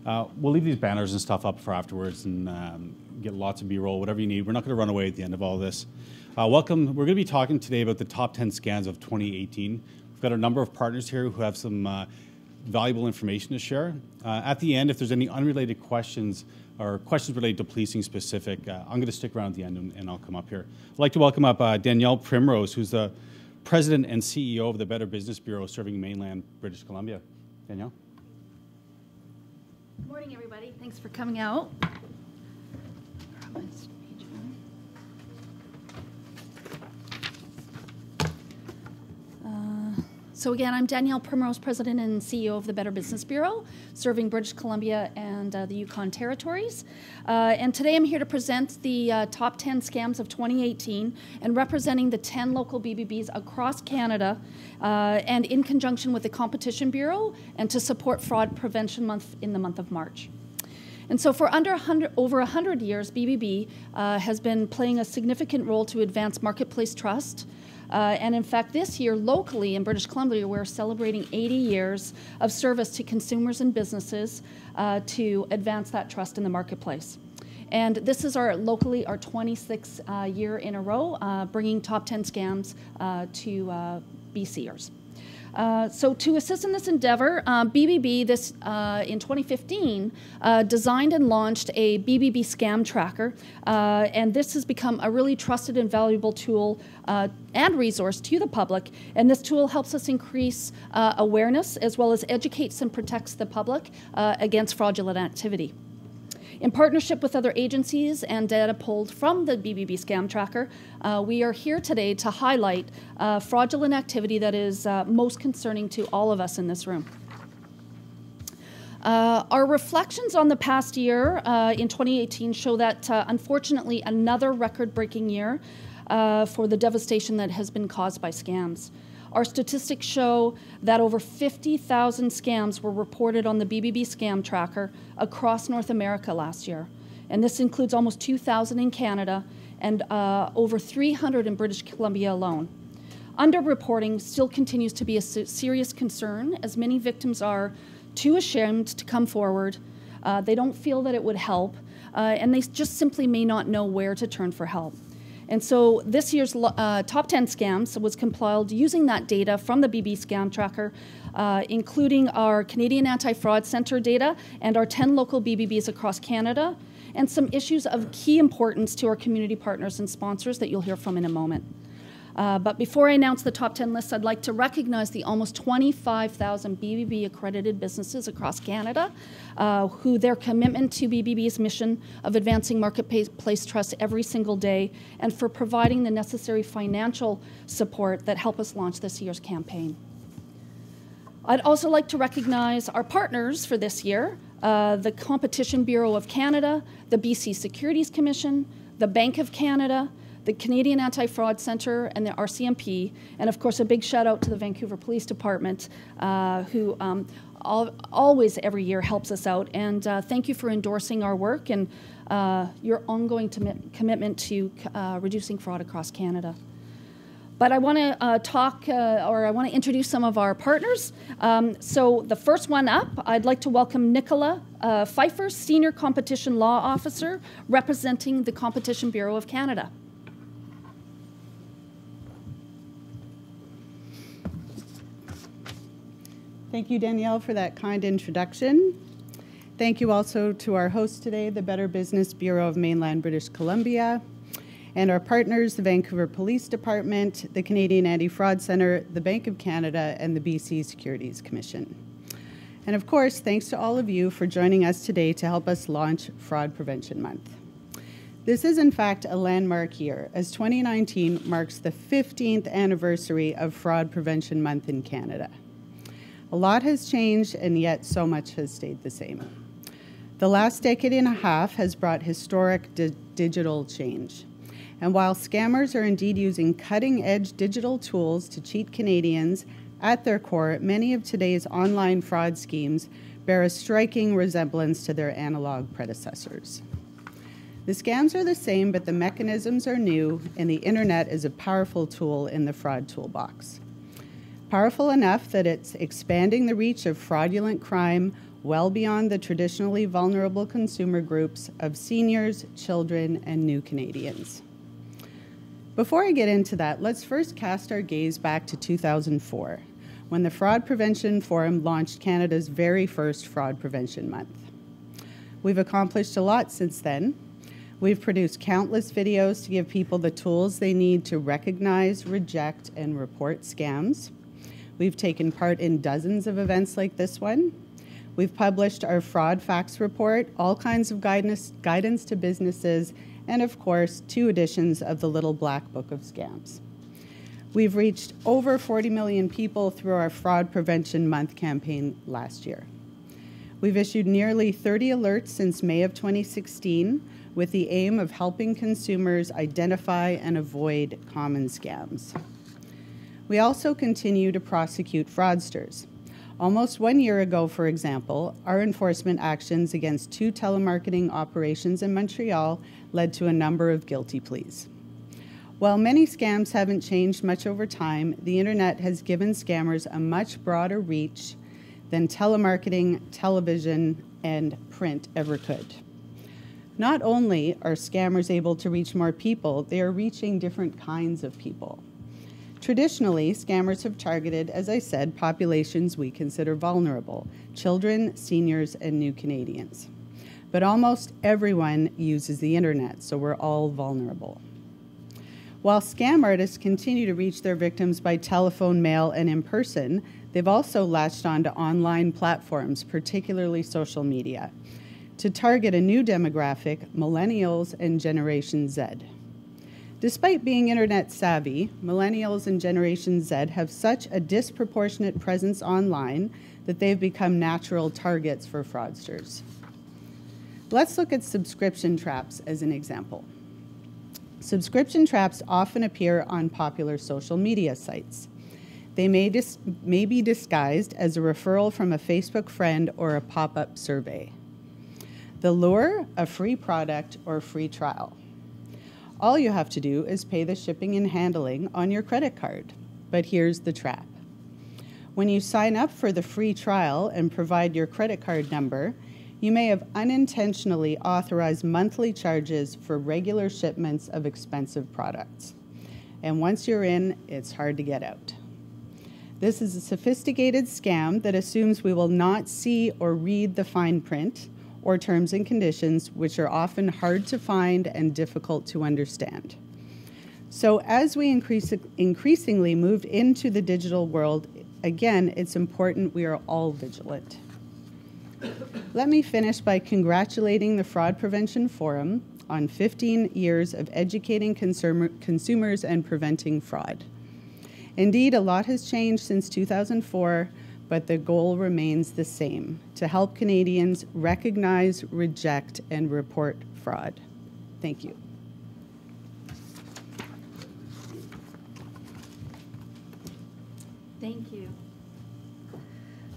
We'll leave these banners and stuff up for afterwards and get lots of B-roll, whatever you need. We're not going to run away at the end of all this. Welcome. We're going to be talking today about the top 10 scams of 2018. We've got a number of partners here who have some valuable information to share. At the end, if there's any unrelated questions or questions related to policing specific, I'm going to stick around at the end and I'll come up here. I'd like to welcome up Danielle Primrose, who's the President and CEO of the Better Business Bureau serving mainland British Columbia. Danielle. Good morning, everybody. Thanks for coming out. So again, I'm Danielle Primrose, President and CEO of the Better Business Bureau, serving British Columbia and the Yukon Territories. And today I'm here to present the top 10 scams of 2018 and representing the 10 local BBBs across Canada and in conjunction with the Competition Bureau and to support Fraud Prevention Month in the month of March. And so for over 100 years, BBB has been playing a significant role to advance marketplace trust. And in fact, this year, locally in British Columbia, we're celebrating 80 years of service to consumers and businesses to advance that trust in the marketplace. And this is locally our 26th year in a row, bringing top 10 scams to BCers. So to assist in this endeavor, BBB in 2015 designed and launched a BBB scam tracker, and this has become a really trusted and valuable tool and resource to the public. And this tool helps us increase awareness as well as educates and protects the public against fraudulent activity. In partnership with other agencies and data pulled from the BBB Scam Tracker, we are here today to highlight fraudulent activity that is most concerning to all of us in this room. Our reflections on the past year in 2018 show that, unfortunately, another record-breaking year for the devastation that has been caused by scams. Our statistics show that over 50,000 scams were reported on the BBB Scam Tracker across North America last year. And this includes almost 2,000 in Canada and over 300 in British Columbia alone. Underreporting still continues to be a serious concern, as many victims are too ashamed to come forward. They don't feel that it would help, and they just simply may not know where to turn for help. And so this year's top 10 scams was compiled using that data from the BBB Scam Tracker, including our Canadian Anti-Fraud Centre data and our 10 local BBBs across Canada, and some issues of key importance to our community partners and sponsors that you'll hear from in a moment. But before I announce the top 10 list, I'd like to recognize the almost 25,000 BBB accredited businesses across Canada who their commitment to BBB's mission of advancing marketplace trust every single day and for providing the necessary financial support that help us launch this year's campaign. I'd also like to recognize our partners for this year, the Competition Bureau of Canada, the BC Securities Commission, the Bank of Canada, the Canadian Anti-Fraud Centre and the RCMP, and of course a big shout out to the Vancouver Police Department who always every year helps us out, and thank you for endorsing our work and your ongoing commitment to reducing fraud across Canada. But I want to I want to introduce some of our partners. So the first one up, I'd like to welcome Nicola Pfeiffer, Senior Competition Law Officer representing the Competition Bureau of Canada. Thank you, Danielle, for that kind introduction. Thank you also to our host today, the Better Business Bureau of Mainland British Columbia, and our partners, the Vancouver Police Department, the Canadian Anti-Fraud Centre, the Bank of Canada, and the BC Securities Commission. And of course, thanks to all of you for joining us today to help us launch Fraud Prevention Month. This is in fact a landmark year, as 2019 marks the 15th anniversary of Fraud Prevention Month in Canada. A lot has changed, and yet so much has stayed the same. The last decade and a half has brought historic digital change. And while scammers are indeed using cutting-edge digital tools to cheat Canadians, at their core, many of today's online fraud schemes bear a striking resemblance to their analog predecessors. The scams are the same, but the mechanisms are new, and the internet is a powerful tool in the fraud toolbox. Powerful enough that it's expanding the reach of fraudulent crime well beyond the traditionally vulnerable consumer groups of seniors, children, and new Canadians. Before I get into that, let's first cast our gaze back to 2004, when the Fraud Prevention Forum launched Canada's very first Fraud Prevention Month. We've accomplished a lot since then. We've produced countless videos to give people the tools they need to recognize, reject, and report scams. We've taken part in dozens of events like this one. We've published our fraud facts report, all kinds of guidance to businesses, and of course, 2 editions of the Little Black Book of Scams. We've reached over 40 million people through our Fraud Prevention Month campaign last year. We've issued nearly 30 alerts since May of 2016 with the aim of helping consumers identify and avoid common scams. We also continue to prosecute fraudsters. Almost 1 year ago, for example, our enforcement actions against 2 telemarketing operations in Montreal led to a number of guilty pleas. While many scams haven't changed much over time, the internet has given scammers a much broader reach than telemarketing, television, and print ever could. Not only are scammers able to reach more people, they are reaching different kinds of people. Traditionally, scammers have targeted, as I said, populations we consider vulnerable: children, seniors, and new Canadians. But almost everyone uses the internet, so we're all vulnerable. While scam artists continue to reach their victims by telephone, mail, and in person, they've also latched onto online platforms, particularly social media, to target a new demographic, millennials and Generation Z. Despite being internet savvy, millennials and Generation Z have such a disproportionate presence online that they've become natural targets for fraudsters. Let's look at subscription traps as an example. Subscription traps often appear on popular social media sites. They may be disguised as a referral from a Facebook friend or a pop-up survey. The lure: a free product or free trial. All you have to do is pay the shipping and handling on your credit card. But here's the trap. When you sign up for the free trial and provide your credit card number, you may have unintentionally authorized monthly charges for regular shipments of expensive products. And once you're in, it's hard to get out. This is a sophisticated scam that assumes we will not see or read the fine print or terms and conditions, which are often hard to find and difficult to understand. So as we increasingly move into the digital world, again, it's important we are all vigilant. Let me finish by congratulating the Fraud Prevention Forum on 15 years of educating consumers and preventing fraud. Indeed, a lot has changed since 2004, but the goal remains the same: to help Canadians recognize, reject, and report fraud. Thank you. Thank you.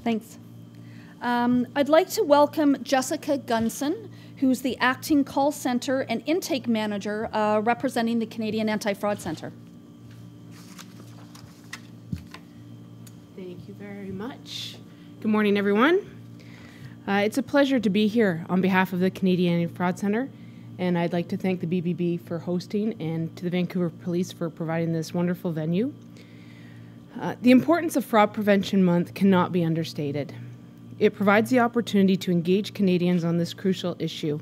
Thanks. I'd like to welcome Jessica Gunson, who's the Acting Call Center and Intake Manager representing the Canadian Anti-Fraud Centre. Thank you very much. Good morning, everyone. It's a pleasure to be here on behalf of the Canadian Anti-Fraud Centre, and I'd like to thank the BBB for hosting and to the Vancouver Police for providing this wonderful venue. The importance of Fraud Prevention Month cannot be understated. It provides the opportunity to engage Canadians on this crucial issue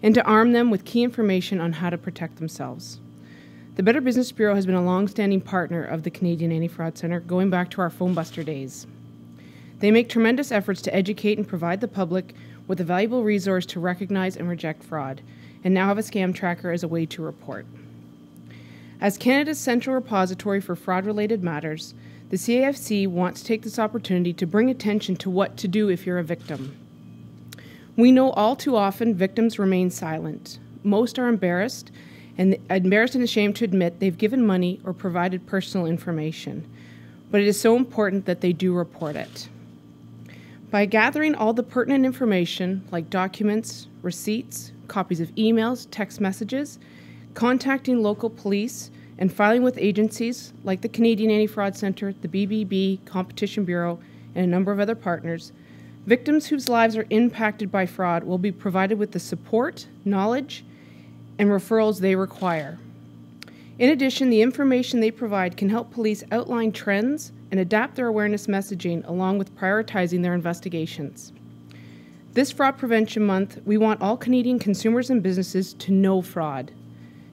and to arm them with key information on how to protect themselves. The Better Business Bureau has been a long-standing partner of the Canadian Anti-Fraud Centre going back to our phone buster days. They make tremendous efforts to educate and provide the public with a valuable resource to recognize and reject fraud, and now have a scam tracker as a way to report. As Canada's central repository for fraud-related matters, the CAFC wants to take this opportunity to bring attention to what to do if you're a victim. We know all too often victims remain silent. Most are embarrassed and ashamed to admit they've given money or provided personal information. But it is so important that they do report it. By gathering all the pertinent information, like documents, receipts, copies of emails, text messages, contacting local police, and filing with agencies like the Canadian Anti-Fraud Centre, the BBB, Competition Bureau, and a number of other partners, Victims whose lives are impacted by fraud will be provided with the support, knowledge, and referrals they require. In addition, the information they provide can help police outline trends and adapt their awareness messaging along with prioritizing their investigations. This Fraud Prevention Month, we want all Canadian consumers and businesses to know fraud,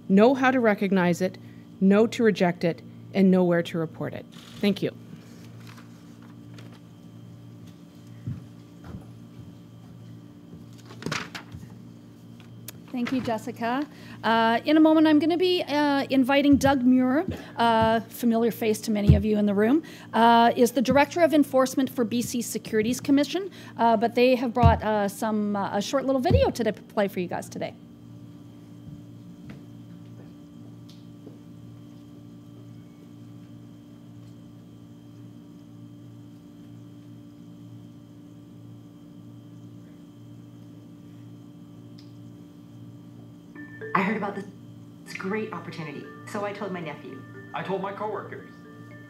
know how to recognize it, know to reject it, and know where to report it. Thank you. Thank you, Jessica. In a moment, I'm going to be inviting Doug Muir, familiar face to many of you in the room, is the Director of Enforcement for BC Securities Commission, but they have brought a short little video to play for you guys today. I heard about this great opportunity, so I told my nephew. I told my coworkers.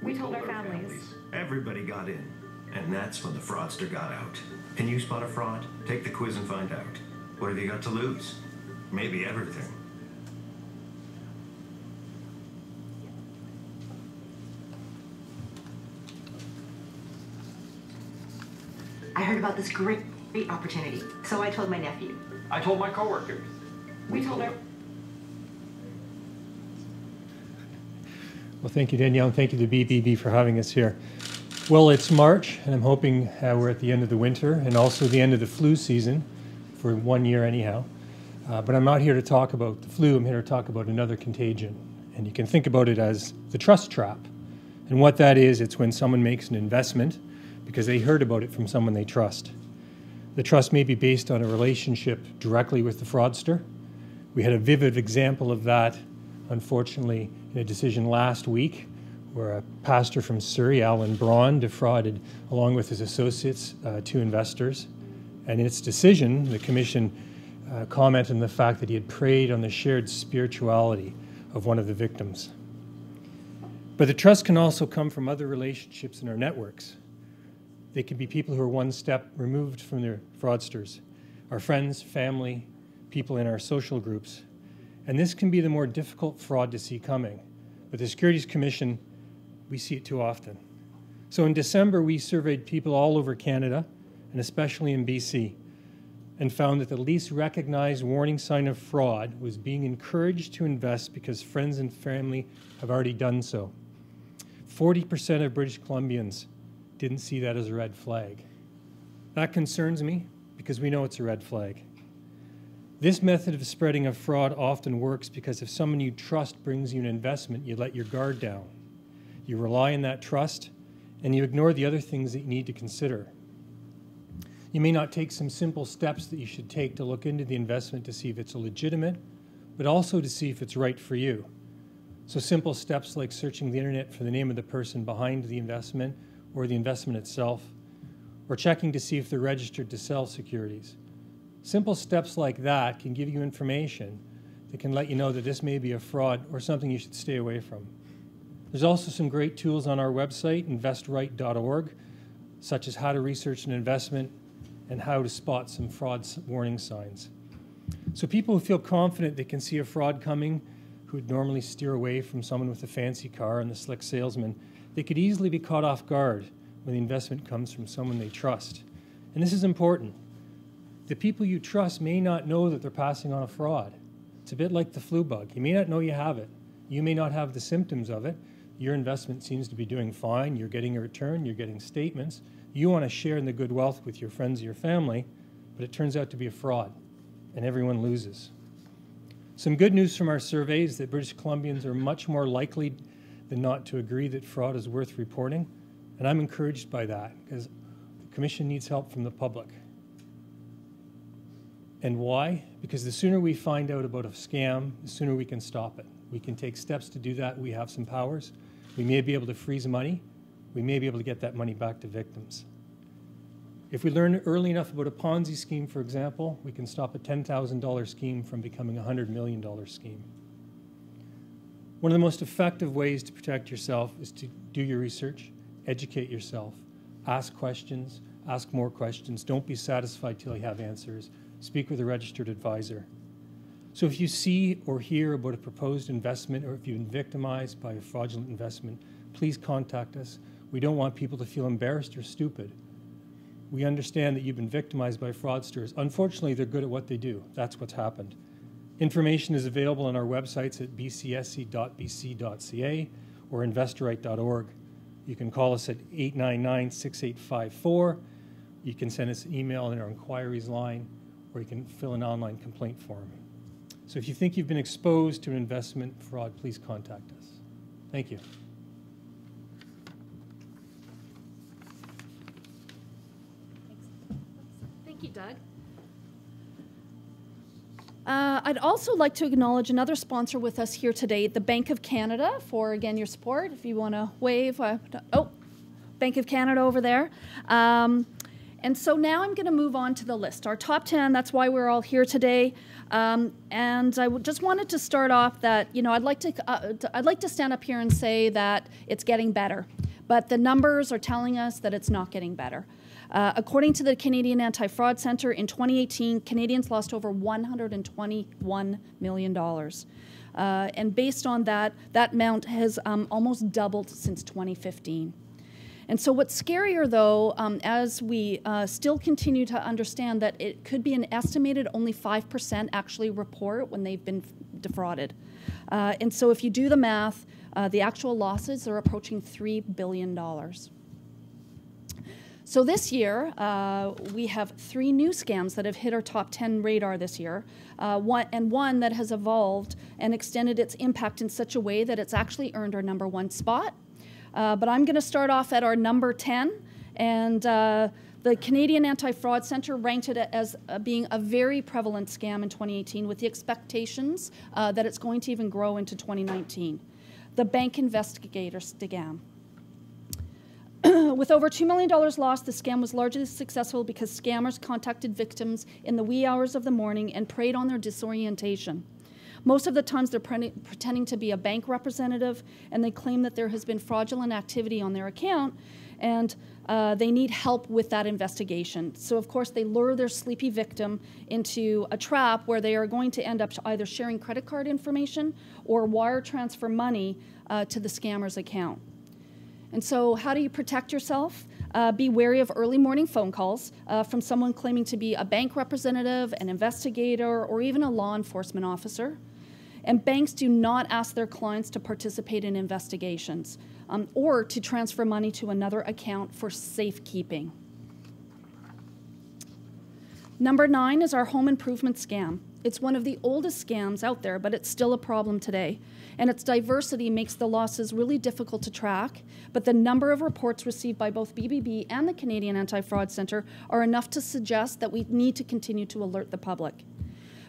We told our families. Everybody got in, and that's when the fraudster got out. Can you spot a fraud? Take the quiz and find out. What have you got to lose? Maybe everything. I heard about this great opportunity, so I told my nephew. I told my coworkers. We told our... Well, thank you, Danielle, and thank you to BBB for having us here. Well, it's March, and I'm hoping we're at the end of the winter and also the end of the flu season for 1 year anyhow. But I'm not here to talk about the flu. I'm here to talk about another contagion. And you can think about it as the trust trap. And what that is, it's when someone makes an investment because they heard about it from someone they trust. The trust may be based on a relationship directly with the fraudster. We had a vivid example of that, unfortunately, in a decision last week where a pastor from Surrey, Alan Braun, defrauded, along with his associates, 2 investors. And in its decision, the Commission commented on the fact that he had preyed on the shared spirituality of one of the victims. But the trust can also come from other relationships in our networks. They can be people who are one step removed from their fraudsters, our friends, family, people in our social groups. And this can be the more difficult fraud to see coming. But the Securities Commission, we see it too often. So in December, we surveyed people all over Canada, and especially in BC, and found that the least recognized warning sign of fraud was being encouraged to invest because friends and family have already done so. 40% of British Columbians didn't see that as a red flag. That concerns me because we know it's a red flag. This method of spreading of fraud often works because if someone you trust brings you an investment, you let your guard down. You rely on that trust, and you ignore the other things that you need to consider. You may not take some simple steps that you should take to look into the investment to see if it's legitimate, but also to see if it's right for you. So simple steps like searching the internet for the name of the person behind the investment or the investment itself, or checking to see if they're registered to sell securities. Simple steps like that can give you information that can let you know that this may be a fraud or something you should stay away from. There's also some great tools on our website, investright.org, such as how to research an investment and how to spot some fraud warning signs. So people who feel confident they can see a fraud coming, who would normally steer away from someone with a fancy car and the slick salesman, they could easily be caught off guard when the investment comes from someone they trust. And this is important. The people you trust may not know that they're passing on a fraud. It's a bit like the flu bug. You may not know you have it. You may not have the symptoms of it. Your investment seems to be doing fine. You're getting a return. You're getting statements. You want to share in the good wealth with your friends or your family, but it turns out to be a fraud, and everyone loses. Some good news from our survey is that British Columbians are much more likely than not to agree that fraud is worth reporting, and I'm encouraged by that because the Commission needs help from the public. And why? Because the sooner we find out about a scam, the sooner we can stop it. We can take steps to do that. We have some powers. We may be able to freeze money. We may be able to get that money back to victims. If we learn early enough about a Ponzi scheme, for example, we can stop a $10,000 scheme from becoming a $100 million scheme. One of the most effective ways to protect yourself is to do your research, educate yourself, ask questions, Ask more questions. Don't be satisfied till you have answers. Speak with a registered advisor. So if you see or hear about a proposed investment, or if you've been victimized by a fraudulent investment, please contact us. We don't want people to feel embarrassed or stupid. We understand that you've been victimized by fraudsters. Unfortunately, they're good at what they do. That's what's happened. Information is available on our websites at bcsc.bc.ca or investorright.org. You can call us at 899-6854. You can send us an email in our inquiries line, or you can fill an online complaint form. So if you think you've been exposed to an investment fraud, please contact us. Thank you. Thank you, Doug. I'd also like to acknowledge another sponsor with us here today, the Bank of Canada, for, again, your support. If you want to wave. Bank of Canada over there. And so now I'm going to move on to the list. Our top 10, that's why we're all here today. And I just wanted to start off that, I'd like to stand up here and say that it's getting better. But the numbers are telling us that it's not getting better. According to the Canadian Anti-Fraud Centre, in 2018, Canadians lost over $121 million. And based on that amount has almost doubled since 2015. And so what's scarier, though, as we still continue to understand that it could be an estimated only 5% actually report when they've been defrauded. And so if you do the math, the actual losses are approaching $3 billion. So this year, we have 3 new scams that have hit our top 10 radar this year, one that has evolved and extended its impact in such a way that it's actually earned our #1 spot. But I'm going to start off at our number 10, and the Canadian Anti-Fraud Centre ranked it as being a very prevalent scam in 2018, with the expectations that it's going to even grow into 2019. The bank investigator scam. With over $2 million lost, the scam was largely successful because scammers contacted victims in the wee hours of the morning and preyed on their disorientation. Most of the times they're pretending to be a bank representative, and they claim that there has been fraudulent activity on their account, and they need help with that investigation. So, of course, they lure their sleepy victim into a trap where they are going to end up either sharing credit card information or wire transfer money to the scammer's account. And so how do you protect yourself? Be wary of early morning phone calls from someone claiming to be a bank representative, an investigator, or even a law enforcement officer. And banks do not ask their clients to participate in investigations or to transfer money to another account for safekeeping. Number 9 is our home improvement scam. It's one of the oldest scams out there, but it's still a problem today. And its diversity makes the losses really difficult to track, but the number of reports received by both BBB and the Canadian Anti-Fraud Centre are enough to suggest that we need to continue to alert the public.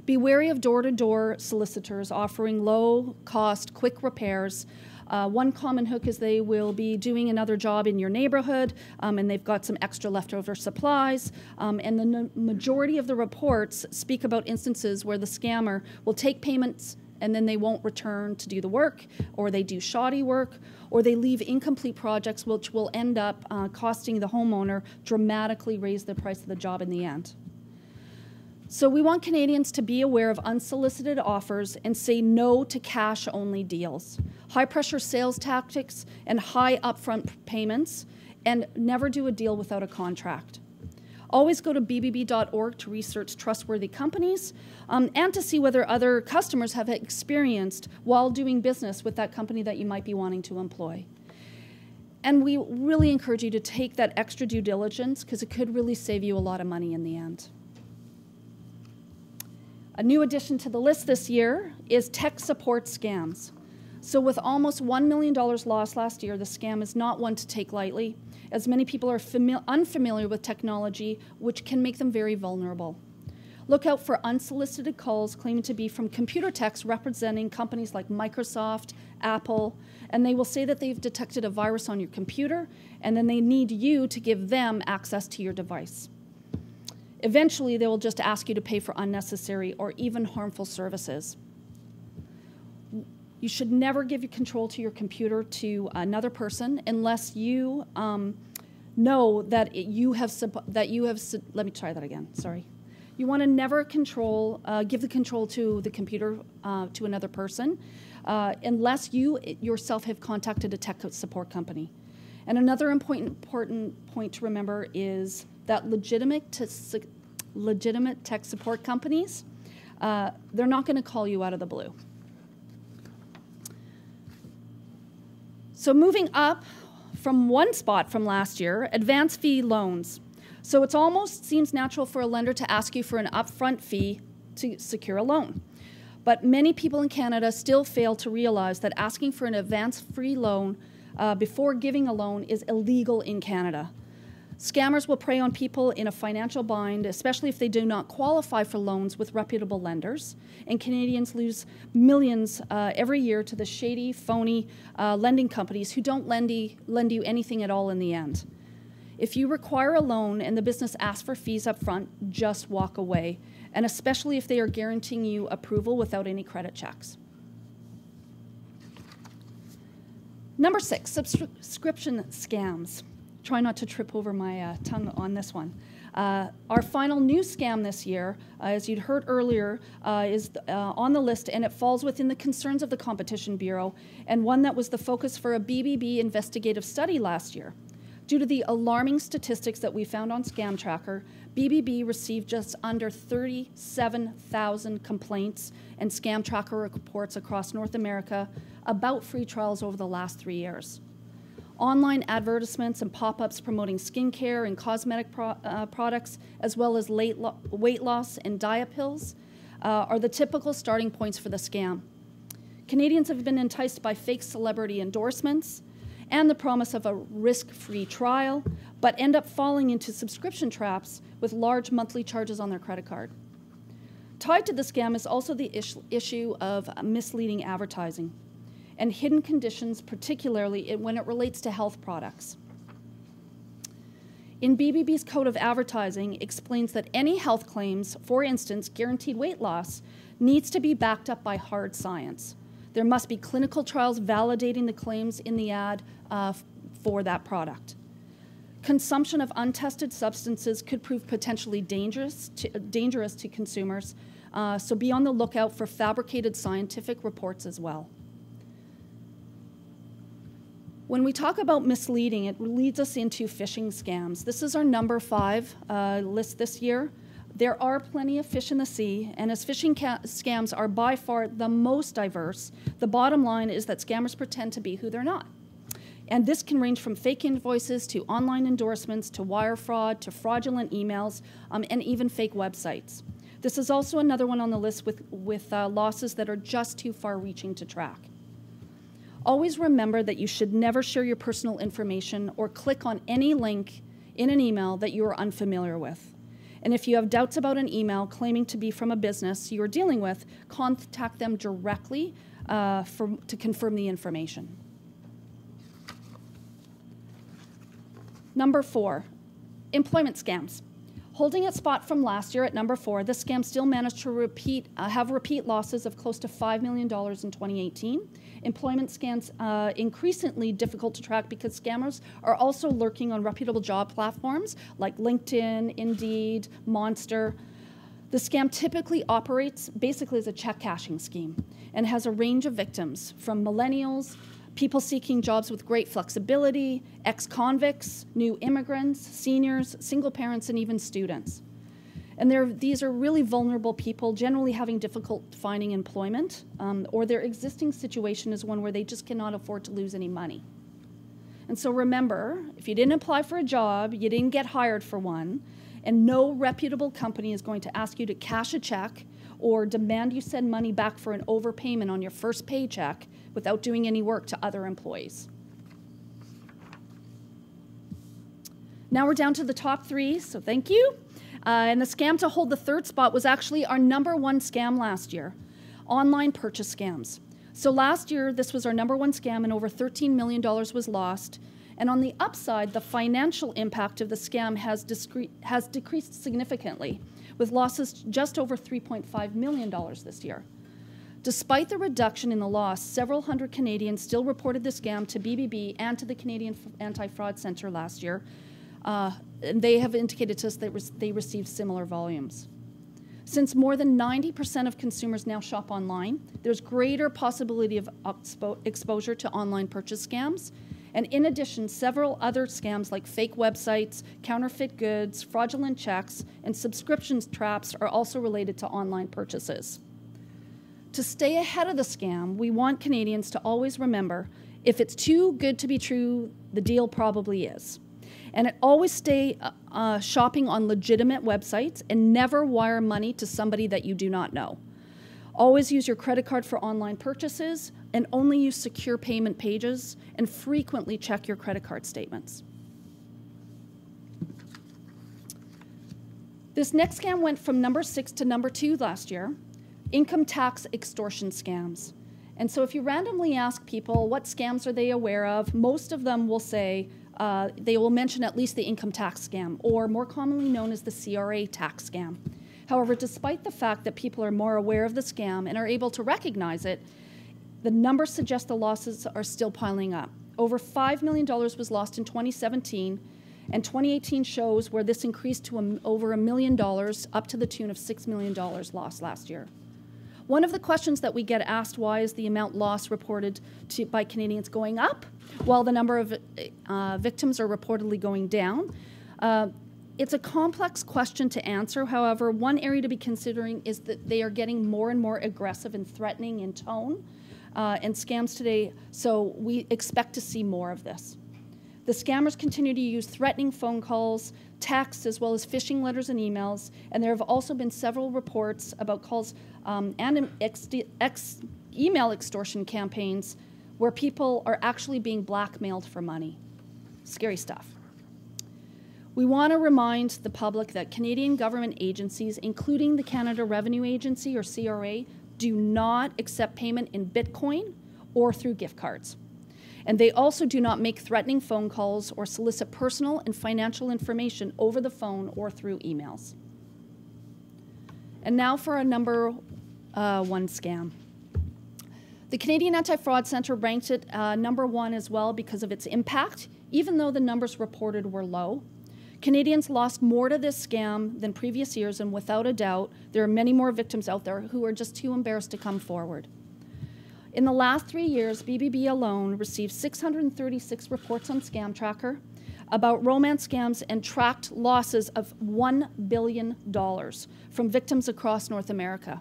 Be wary of door-to-door solicitors offering low-cost, quick repairs. One common hook is they will be doing another job in your neighborhood, and they've got some extra leftover supplies. And the majority of the reports speak about instances where the scammer will take payments and then they won't return to do the work, or they do shoddy work, or they leave incomplete projects, which will end up costing the homeowner dramatically raise the price of the job in the end. So we want Canadians to be aware of unsolicited offers and say no to cash-only deals, high-pressure sales tactics, and high upfront payments, and never do a deal without a contract. Always go to bbb.org to research trustworthy companies and to see whether other customers have experienced while doing business with that company that you might be wanting to employ. And we really encourage you to take that extra due diligence because it could really save you a lot of money in the end. A new addition to the list this year is tech support scams. So with almost $1 million lost last year, the scam is not one to take lightly, as many people are unfamiliar with technology, which can make them very vulnerable. Look out for unsolicited calls claiming to be from computer techs representing companies like Microsoft, Apple, and they will say that they've detected a virus on your computer, and then they need you to give them access to your device. Eventually, they will just ask you to pay for unnecessary or even harmful services. You should never give your control to your computer to another person unless you know that let me try that again, sorry. You want to never give the control to the computer to another person unless you yourself have contacted a tech support company. And another important point to remember is that legitimate tech support companies, they're not going to call you out of the blue. So moving up from one spot from last year, advance fee loans. So it almost seems natural for a lender to ask you for an upfront fee to secure a loan. But many people in Canada still fail to realize that asking for an advance-free loan before giving a loan is illegal in Canada. Scammers will prey on people in a financial bind, especially if they do not qualify for loans with reputable lenders. And Canadians lose millions every year to the shady, phony lending companies who don't lend you anything at all in the end. If you require a loan and the business asks for fees up front, just walk away, and especially if they are guaranteeing you approval without any credit checks. Number 6, subscription scams. Try not to trip over my tongue on this one. Our final new scam this year, as you'd heard earlier, is on the list, and it falls within the concerns of the Competition Bureau, and one that was the focus for a BBB investigative study last year. Due to the alarming statistics that we found on Scam Tracker, BBB received just under 37,000 complaints and Scam Tracker reports across North America about free trials over the last 3 years. Online advertisements and pop-ups promoting skincare and cosmetic products, as well as weight loss and diet pills, are the typical starting points for the scam. Canadians have been enticed by fake celebrity endorsements and the promise of a risk-free trial, but end up falling into subscription traps with large monthly charges on their credit card. Tied to the scam is also the issue of misleading advertising and hidden conditions, particularly when it relates to health products. In BBB's Code of Advertising explains that any health claims, for instance, guaranteed weight loss, needs to be backed up by hard science. There must be clinical trials validating the claims in the ad for that product. Consumption of untested substances could prove potentially dangerous to consumers, so be on the lookout for fabricated scientific reports as well. When we talk about misleading, it leads us into phishing scams. This is our number 5 list this year. There are plenty of fish in the sea, and as phishing scams are by far the most diverse, the bottom line is that scammers pretend to be who they're not. And this can range from fake invoices to online endorsements to wire fraud to fraudulent emails and even fake websites. This is also another one on the list with losses that are just too far-reaching to track. Always remember that you should never share your personal information or click on any link in an email that you are unfamiliar with. And if you have doubts about an email claiming to be from a business you are dealing with, contact them directly to confirm the information. Number 4, employment scams. Holding its spot from last year at number 4, this scam still managed to have repeat losses of close to $5 million in 2018. Employment scams increasingly difficult to track because scammers are also lurking on reputable job platforms like LinkedIn, Indeed, Monster. The scam typically operates basically as a check cashing scheme and has a range of victims from millennials, people seeking jobs with great flexibility, ex-convicts, new immigrants, seniors, single parents, and even students. And these are really vulnerable people, generally having difficulty finding employment, or their existing situation is one where they just cannot afford to lose any money. And so remember, if you didn't apply for a job, you didn't get hired for one, and no reputable company is going to ask you to cash a check or demand you send money back for an overpayment on your first paycheck without doing any work to other employees. Now we're down to the top 3, so thank you. And the scam to hold the 3rd spot was actually our number 1 scam last year, online purchase scams. So last year, this was our number 1 scam, and over $13 million was lost. And on the upside, the financial impact of the scam has decreased significantly, with losses just over $3.5 million this year. Despite the reduction in the loss, several hundred Canadians still reported the scam to BBB and to the Canadian Anti-Fraud Centre last year, And they have indicated to us that they received similar volumes. Since more than 90% of consumers now shop online, there's greater possibility of exposure to online purchase scams. And in addition, several other scams like fake websites, counterfeit goods, fraudulent checks, and subscriptions traps are also related to online purchases. To stay ahead of the scam, we want Canadians to always remember, if it's too good to be true, the deal probably is. And always stay shopping on legitimate websites and never wire money to somebody that you do not know. Always use your credit card for online purchases and only use secure payment pages, and frequently check your credit card statements. This next scam went from number 6 to number 2 last year, income tax extortion scams. And so if you randomly ask people what scams are they aware of, most of them will say, they will mention at least the income tax scam, or more commonly known as the CRA tax scam. However, despite the fact that people are more aware of the scam and are able to recognize it, the numbers suggest the losses are still piling up. Over $5 million was lost in 2017, and 2018 shows where this increased to over $1 million, up to the tune of $6 million lost last year. One of the questions that we get asked, why is the amount lost reported by Canadians going up while the number of victims are reportedly going down? It's a complex question to answer. However, one area to be considering is that they are getting more and more aggressive and threatening in tone and scams today, so we expect to see more of this. The scammers continue to use threatening phone calls, texts, as well as phishing letters and emails, and there have also been several reports about calls and email extortion campaigns where people are actually being blackmailed for money. Scary stuff. We want to remind the public that Canadian government agencies, including the Canada Revenue Agency, or CRA, do not accept payment in Bitcoin or through gift cards. And they also do not make threatening phone calls or solicit personal and financial information over the phone or through emails. And now for our number 1 scam. The Canadian Anti-Fraud Centre ranked it number 1 as well because of its impact, even though the numbers reported were low. Canadians lost more to this scam than previous years, and without a doubt, there are many more victims out there who are just too embarrassed to come forward. In the last 3 years, BBB alone received 636 reports on Scam Tracker about romance scams and tracked losses of $1 billion from victims across North America.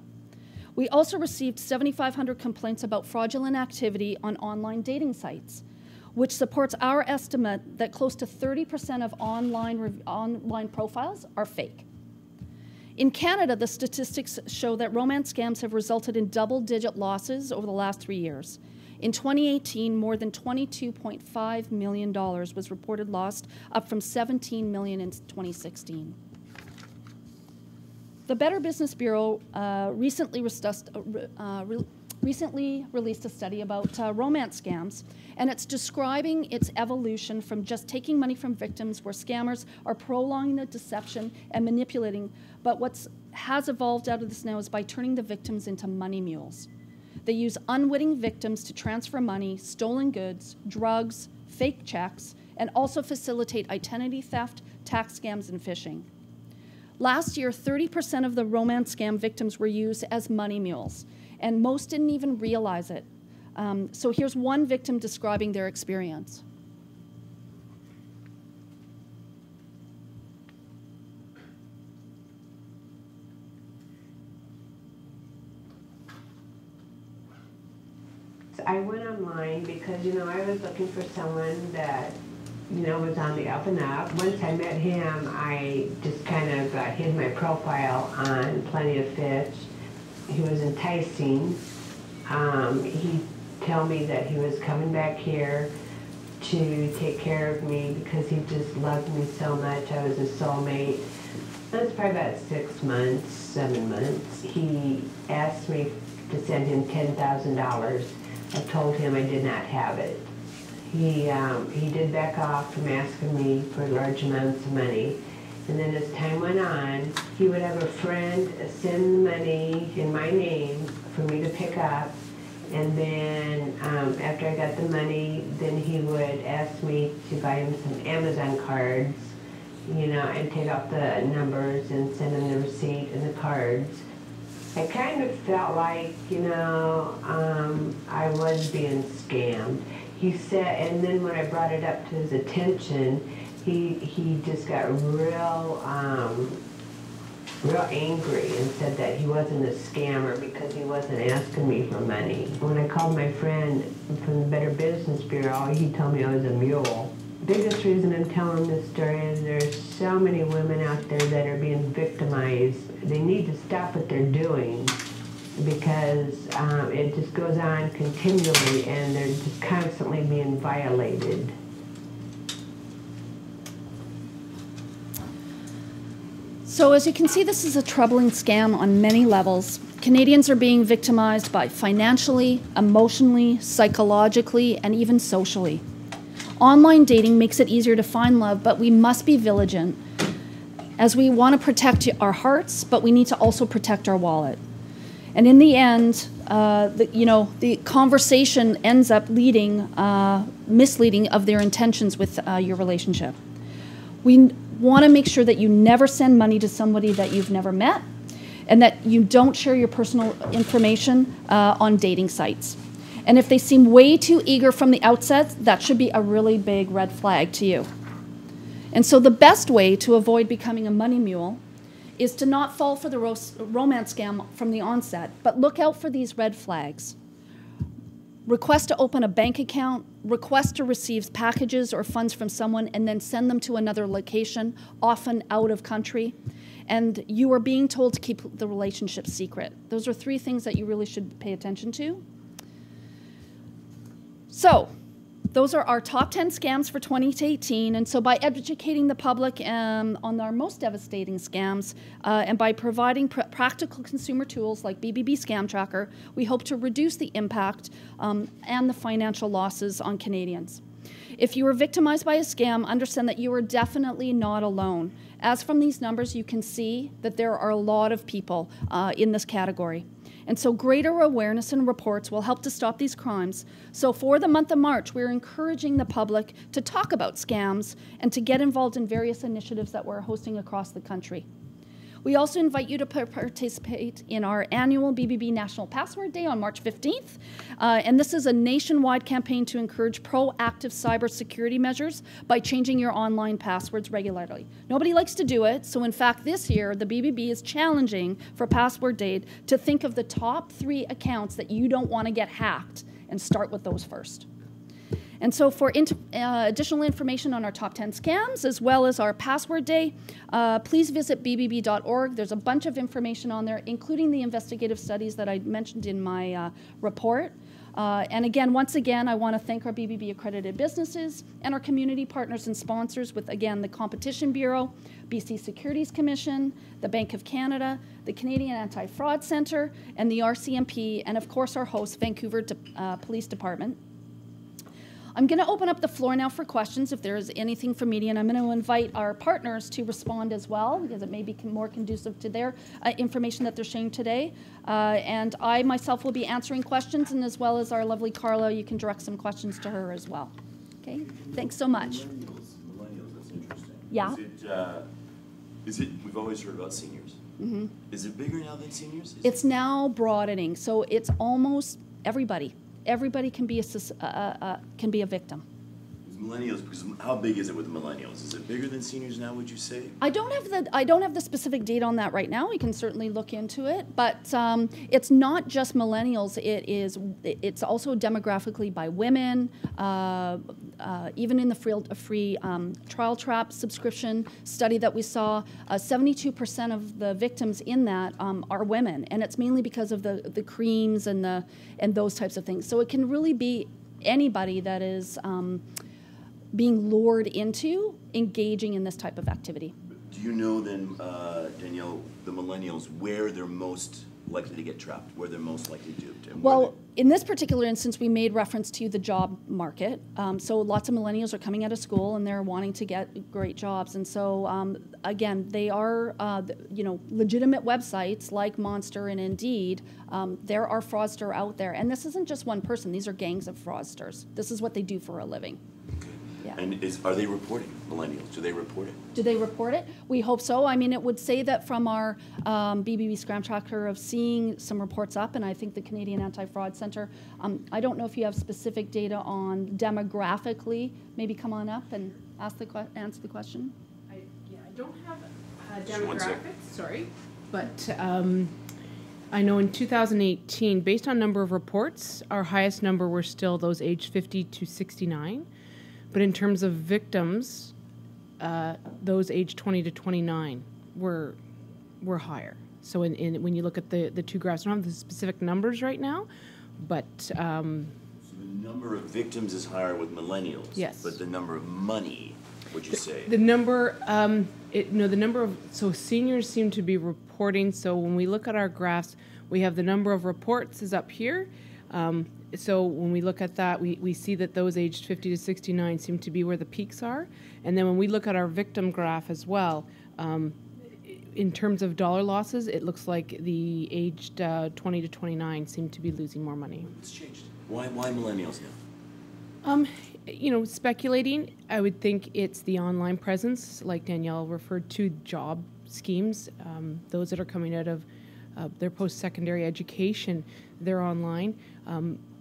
We also received 7,500 complaints about fraudulent activity on online dating sites, which supports our estimate that close to 30% of online profiles are fake. In Canada, the statistics show that romance scams have resulted in double-digit losses over the last 3 years. In 2018, more than $22.5 million was reported lost, up from $17 million in 2016. The Better Business Bureau recently released a study about romance scams, and it's describing its evolution from just taking money from victims, where scammers are prolonging the deception and manipulating, but what has evolved out of this now is by turning the victims into money mules. They use unwitting victims to transfer money, stolen goods, drugs, fake checks, and also facilitate identity theft, tax scams, and phishing. Last year, 30% of the romance scam victims were used as money mules, and most didn't even realize it. So here's one victim describing their experience. So I went online because, I was looking for someone that, was on the up and up. Once I met him, I just kind of hid my profile on Plenty of Fish. He was enticing. He told me that he was coming back here to take care of me because he just loved me so much. I was a soulmate. It was probably about 6 months, 7 months. He asked me to send him $10,000. I told him I did not have it. He did back off from asking me for large amounts of money. And then as time went on, he would have a friend send money in my name for me to pick up. And then after I got the money, then he would ask me to buy him some Amazon cards you know, and take out the numbers and send them the receipt and the cards. I kind of felt like, you know, I was being scammed. He said, and then when I brought it up to his attention, he just got real angry and said that he wasn't a scammer because he wasn't asking me for money. When I called my friend from the Better Business Bureau, he told me I was a mule. The biggest reason I'm telling this story is there's so many women out there that are being victimized. They need to stop what they're doing because it just goes on continually and they're just constantly being violated. So as you can see, this is a troubling scam on many levels. Canadians are being victimized by financially, emotionally, psychologically, and even socially. Online dating makes it easier to find love, but we must be vigilant as we want to protect our hearts, but we need to also protect our wallet. And in the end, the conversation ends up misleading of their intentions with your relationship. We want to make sure that you never send money to somebody that you've never met and that you don't share your personal information on dating sites. And if they seem way too eager from the outset, that should be a really big red flag to you. And so the best way to avoid becoming a money mule is to not fall for the romance scam from the onset, but look out for these red flags. Request to open a bank account, request to receive packages or funds from someone and then send them to another location, often out of country. And you are being told to keep the relationship secret. Those are 3 things that you really should pay attention to. So, those are our top 10 scams for 2018. And so by educating the public on our most devastating scams and by providing practical consumer tools like BBB Scam Tracker, we hope to reduce the impact and the financial losses on Canadians. If you were victimized by a scam, understand that you are definitely not alone. As from these numbers, you can see that there are a lot of people in this category. And so greater awareness and reports will help to stop these crimes. So for the month of March, we're encouraging the public to talk about scams and to get involved in various initiatives that we're hosting across the country. We also invite you to participate in our annual BBB National Password Day on March 15th. And this is a nationwide campaign to encourage proactive cybersecurity measures by changing your online passwords regularly. Nobody likes to do it, so in fact this year the BBB is challenging for Password Day to think of the top 3 accounts that you don't want to get hacked and start with those first. And so for additional information on our top 10 scams, as well as our Password Day, please visit bbb.org. There's a bunch of information on there, including the investigative studies that I mentioned in my report. And again, once again, I want to thank our BBB accredited businesses and our community partners and sponsors with, again, the Competition Bureau, BC Securities Commission, the Bank of Canada, the Canadian Anti-Fraud Centre, and the RCMP, and of course our host, Vancouver Police Department. I'm going to open up the floor now for questions if there is anything from media, and I'm going to invite our partners to respond as well because it may be more conducive to their information that they're sharing today. And I myself will be answering questions, and as well as our lovely Carla, you can direct some questions to her as well. Okay, thanks so much. Millennials, that's interesting. Yeah. We've always heard about seniors. Mm-hmm. Is it bigger now than seniors? It's now broadening, so it's almost everybody. Everybody can be a victim. Millennials, because how big is it with the millennials? Is it bigger than seniors now, would you say? I don't have the specific data on that right now. We can certainly look into it, but it's not just millennials. It's also demographically by women. Even in the free trial trap subscription study that we saw, 72% of the victims in that are women, and it's mainly because of the creams and those types of things. So it can really be anybody that is being lured into engaging in this type of activity. Do you know then, Danielle, the millennials, where they're most likely to get trapped, where they're most likely duped? And well, in this particular instance, we made reference to the job market. So lots of millennials are coming out of school and they're wanting to get great jobs. And so, again, they are, legitimate websites like Monster and Indeed. There are fraudsters out there. And this isn't just one person. These are gangs of fraudsters. This is what they do for a living. Yeah. And are they reporting, millennials? Do they report it? Do they report it? We hope so. I mean, it would say that from our BBB Scam Tracker of seeing some reports up, and I think the Canadian Anti-Fraud Centre, I don't know if you have specific data on demographically. Maybe come on up and answer the question. I don't have demographics, sorry, but I know in 2018, based on number of reports, our highest number were still those aged 50 to 69. But in terms of victims, those aged 20 to 29 were higher. So when you look at the two graphs, I don't have the specific numbers right now, but So the number of victims is higher with millennials. Yes. But the number of money, would you say? the number, the number of, so seniors seem to be reporting. So when we look at our graphs, we have the number of reports is up here. So when we look at that, we see that those aged 50 to 69 seem to be where the peaks are. And then when we look at our victim graph as well, in terms of dollar losses, it looks like the aged 20 to 29 seem to be losing more money. It's changed. Why millennials now? Speculating, I would think it's the online presence, like Danielle referred to, job schemes, those that are coming out of their post-secondary education, they're online.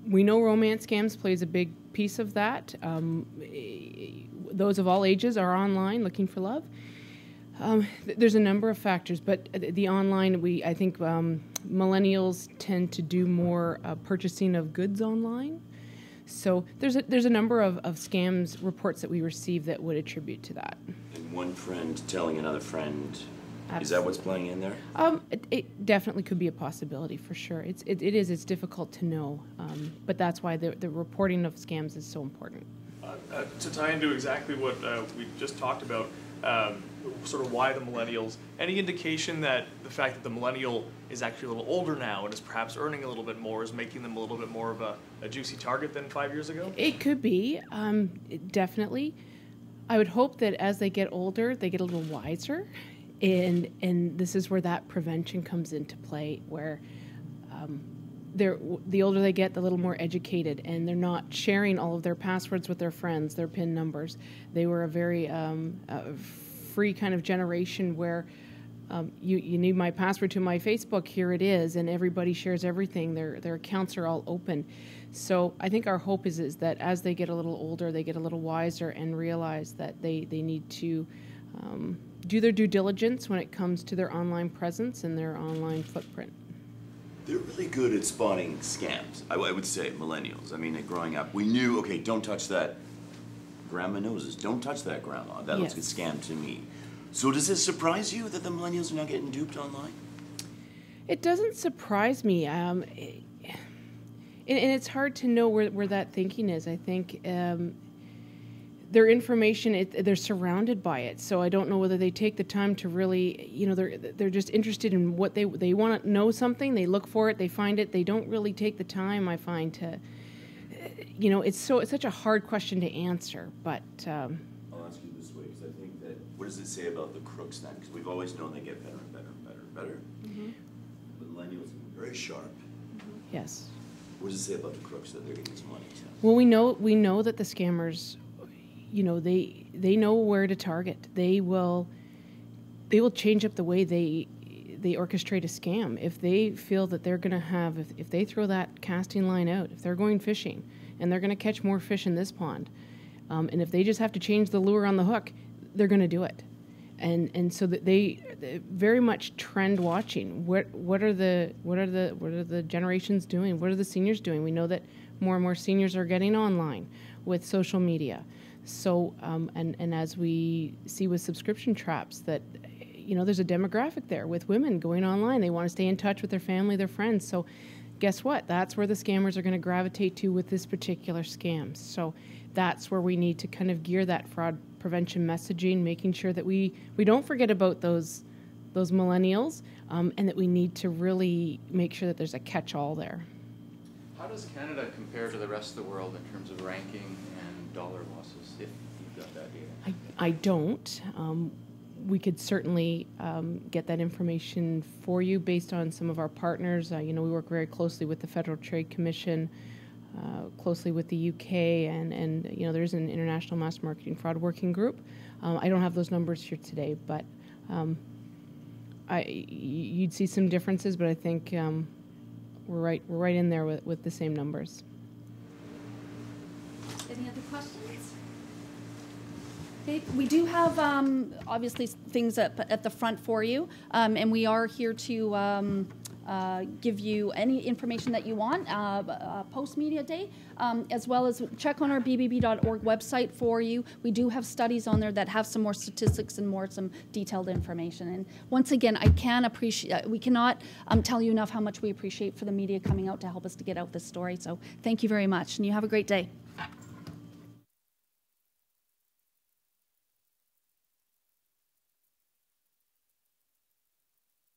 We know romance scams plays a big piece of that. Those of all ages are online looking for love. There's a number of factors, but the online, I think millennials tend to do more purchasing of goods online. So there's a number of scams reports that we receive that would attribute to that. And one friend telling another friend. Is that what's playing in there? It definitely could be a possibility for sure. It's difficult to know, but that's why the reporting of scams is so important. To tie into exactly what we just talked about, sort of why the millennials, any indication that the fact that the millennial is actually a little older now and is perhaps earning a little bit more is making them a little bit more of a juicy target than 5 years ago? It could be, definitely. I would hope that as they get older, they get a little wiser. And this is where that prevention comes into play, where the older they get, the little more educated, and they're not sharing all of their passwords with their friends, their PIN numbers. They were a very free kind of generation where you need my password to my Facebook, here it is, and everybody shares everything. Their accounts are all open. So I think our hope is that as they get a little older, they get a little wiser and realize that they need to do their due diligence when it comes to their online presence and their online footprint. They're really good at spotting scams, I would say, millennials. I mean, growing up, we knew, okay, don't touch that. Grandma noses, don't touch that, Grandma. That looks like a scam to me. So does it surprise you that the millennials are now getting duped online? It doesn't surprise me. And it's hard to know where that thinking is. I think their information, they're surrounded by it. So I don't know whether they take the time to really, they're just interested in what they want to know something. They look for it, they find it. They don't really take the time, I find, to, it's such a hard question to answer. But I'll ask you this way, because I think that, what does it say about the crooks then? Because we've always known they get better and better and better and better. Mm-hmm. But millennials are very sharp. Mm-hmm. Yes. What does it say about the crooks that they're getting some money? Well, we know that the scammers, they know where to target. They will change up the way they orchestrate a scam. If they feel that they're going to have, if they throw that casting line out, if they're going fishing and they're going to catch more fish in this pond, and if they just have to change the lure on the hook, they're going to do it. And so that they very much trend watching. What are the generations doing? What are the seniors doing? We know that more and more seniors are getting online with social media. So and as we see with subscription traps, that there's a demographic there with women going online. They want to stay in touch with their family, their friends. So guess what? That's where the scammers are going to gravitate to with this particular scam. So that's where we need to kind of gear that fraud prevention messaging, making sure that we don't forget about those millennials, and that we need to really make sure that there's a catch-all there. How does Canada compare to the rest of the world in terms of ranking and dollar losses, if you've got that data? I don't. We could certainly get that information for you based on some of our partners. We work very closely with the Federal Trade Commission, closely with the UK, and you know, there's an international mass marketing fraud working group. I don't have those numbers here today, but you'd see some differences, but I think we're right in there with the same numbers. Any other questions? Okay, we do have obviously things at the front for you, and we are here to give you any information that you want post-media day, as well as check on our bbb.org website for you. We do have studies on there that have some more statistics and some detailed information. And once again, we cannot tell you enough how much we appreciate for the media coming out to help us to get out this story. So thank you very much, and you have a great day.